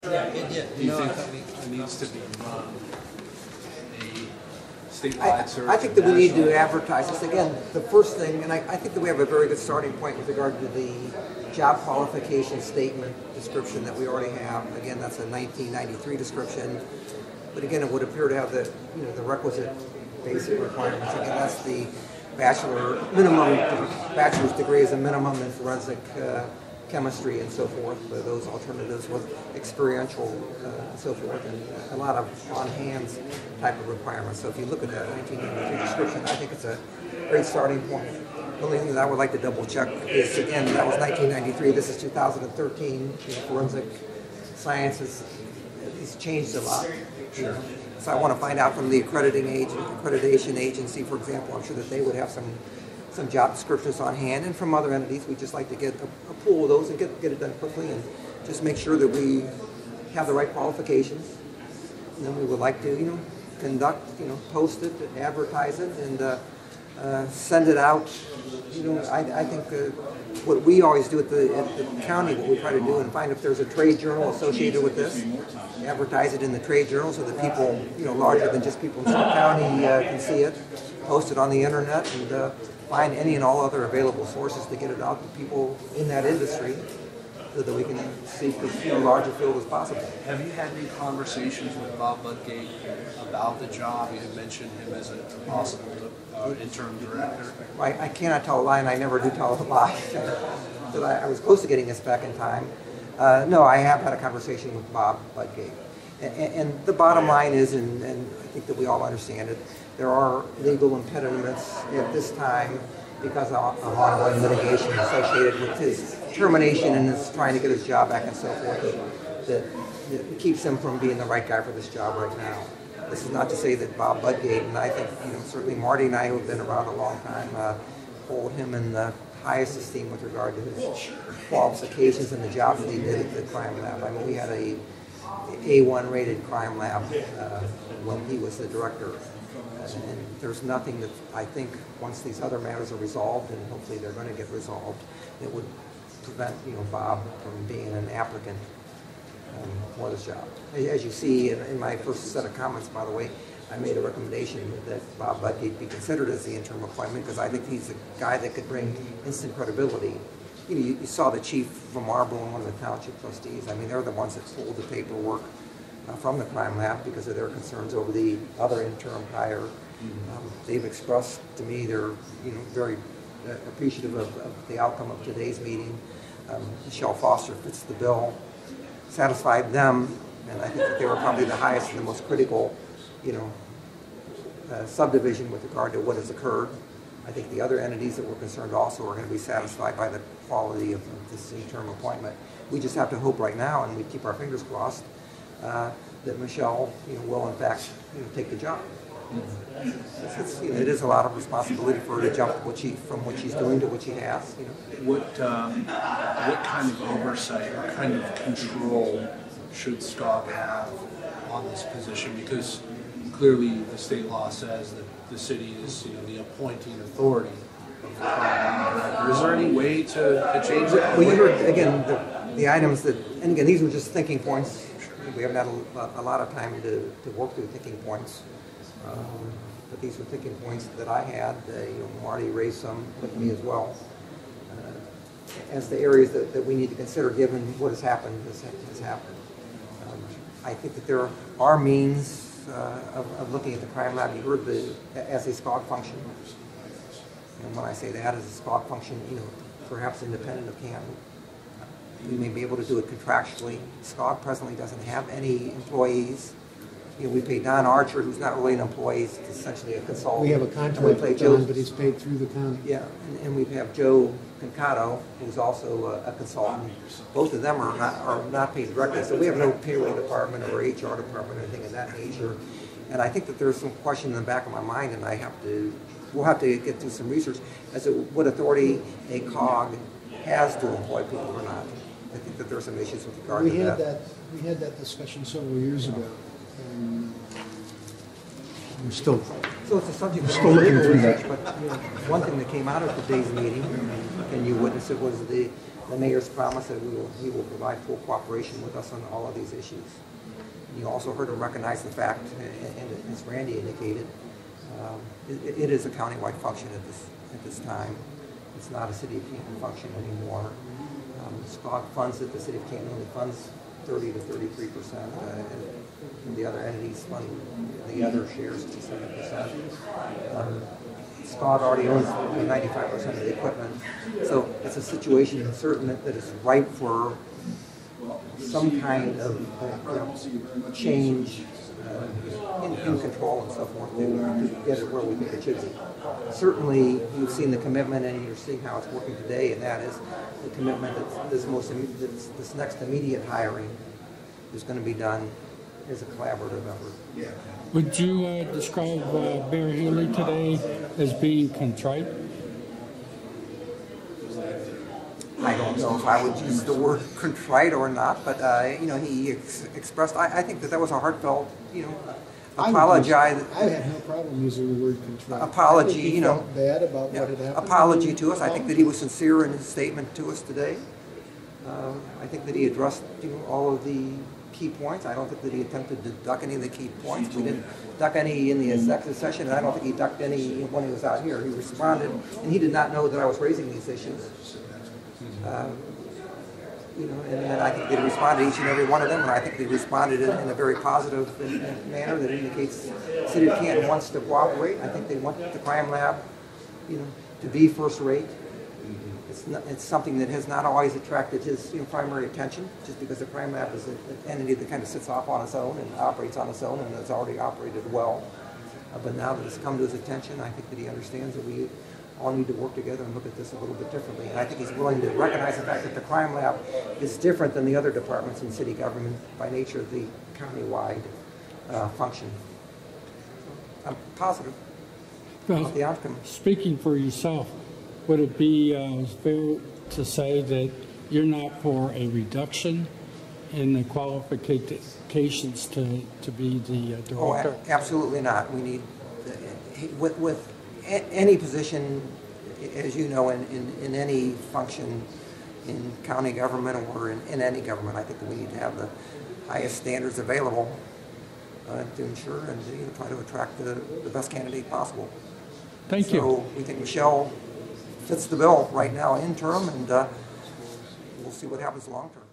Do you think it needs to be a statewide search? I think that we need to advertise this. Again, the first thing, and I think that we have a very good starting point with regard to the job qualification statement description that we already have. Again, that's a 1993 description. But again, it would appear to have the requisite basic requirements. Again, that's the bachelor's degree is a minimum in forensic chemistry and so forth, those alternatives with experiential and so forth, and a lot of on-hands type of requirements. So if you look at that 1993 description, I think it's a great starting point. The only thing that I would like to double check is, again, that was 1993, this is 2013, forensic sciences has changed a lot. Sure. So I want to find out from the accreditation agency, for example, I'm sure that they would have some job descriptions on hand, and from other entities, we just like to get a pool of those and get it done quickly, and just make sure that we have the right qualifications. And then we would like to, conduct, post it, advertise it, and send it out. I think what we always do at the county, what we try to do, and find if there's a trade journal associated with this, advertise it in the trade journal so that people, larger than just people in Scog County can see it, post it on the internet, and find any and all other available sources to get it out to people in that industry so that we can seek as large a field as possible. Have you had any conversations with Bob Budgate about the job? You had mentioned him as a possible interim director. I cannot tell a lie, and I never do tell a lie. That I was close to getting this back in time. No, I have had a conversation with Bob Budgate. And the bottom line is, and I think that we all understand it, there are legal impediments at this time because of ongoing litigation associated with his termination and his trying to get his job back and so forth, that keeps him from being the right guy for this job right now. This is not to say that Bob Budgate, and I think certainly Marty and I, who have been around a long time, hold him in the highest esteem with regard to his qualifications and the jobs that he did at the crime lab. I mean, we had a A1 rated crime lab when he was the director. And there's nothing that I think, once these other matters are resolved, and hopefully they're going to get resolved, that would prevent Bob from being an applicant for this job. As you see in my first set of comments, by the way, I made a recommendation that Bob Budgate be considered as the interim appointment because I think he's a guy that could bring instant credibility. You saw the chief from Marlboro and one of the township trustees. I mean, they're the ones that pulled the paperwork from the crime lab because of their concerns over the other interim hire. They've expressed to me they're very appreciative of the outcome of today's meeting. Michelle Foster fits the bill, satisfied them, and I think that they were probably the highest and the most critical subdivision with regard to what has occurred. I think the other entities that were concerned also are going to be satisfied by the quality of this interim appointment. We just have to hope right now, and we keep our fingers crossed, that Michelle will in fact take the job. It is a lot of responsibility for her to jump from what she's doing to what she has. What kind of oversight, what kind of control should Scog have on this position? Because clearly the state law says that the city is the appointing authority of the crime director. Is there any way to change that? Well, you heard again the items that, and again these were just thinking points. We haven't had a lot of time to work through thinking points. But these were thinking points that I had. Marty raised some with me as well as the areas that we need to consider given what has happened. I think that there are means of looking at the crime lab. You heard as a Scog function, and when I say that as a Scog function, perhaps independent of Canton. We may be able to do it contractually. Scog presently doesn't have any employees. We pay Don Archer, who's not really an employee, he's essentially a consultant. We have a contract with John, but he's paid through the county. Yeah, and we have Joe Concato, who's also a consultant. Both of them are not paid directly, so we have no payroll department or HR department or anything of that nature. And I think that there's some question in the back of my mind, and we'll have to get through some research as to what authority a COG has to employ people or not. I think that there are some issues with regard to that. We had that discussion several years ago, and we're still So it's a subject of Still looking legal through that. research, but one thing that came out of today's meeting, and you witnessed it, was the mayor's promise that he will provide full cooperation with us on all of these issues. You also heard him recognize the fact, and as Randy indicated, it is a countywide function at this time. It's not a city of Canton function anymore. Scog funds it. The city of Canton only funds 30 to 33%, and the other entities fund the other shares 7%. Scog already owns 95% of the equipment, so it's a situation certain that is ripe for some kind of change in control and so forth to get it where we think it should be. Certainly, you've seen the commitment, and you're seeing how it's working today, and that is the commitment that this next immediate hiring is going to be done as a collaborative effort. Would you describe Mayor Healy today as being contrite? I don't know if I would use the word contrite or not, but he expressed. I think that was a heartfelt, apologize. I have no problem using the word contrite. Apology, I think he felt bad about what had happened. Apology to us. I think that he was sincere in his statement to us today. I think that he addressed all of the key points. I don't think that he attempted to duck any of the key points. We didn't duck any in the executive session, and I don't think he ducked any when he was out here. He responded, and he did not know that I was raising these issues. And I think they responded to each and every one of them, and I think they responded in a very positive manner that indicates the city of Canton wants to cooperate. I think they want the crime lab, to be first rate. It's something that has not always attracted his primary attention, just because the crime lab is an entity that kind of sits off on its own and operates on its own and has already operated well. But now that it's come to his attention, I think that he understands that we all need to work together and look at this a little bit differently. And I think he's willing to recognize the fact that the crime lab is different than the other departments in city government by nature of the county-wide function. I'm positive about the outcome. Speaking for yourself, would it be fair to say that you're not for a reduction in the qualifications to be the director? Oh, absolutely not. We need, with any position, as you know, in any function in county government or in any government, I think that we need to have the highest standards available to ensure and to try to attract the best candidate possible. Thank you. So we think Michelle fits the bill right now interim, and we'll see what happens long term.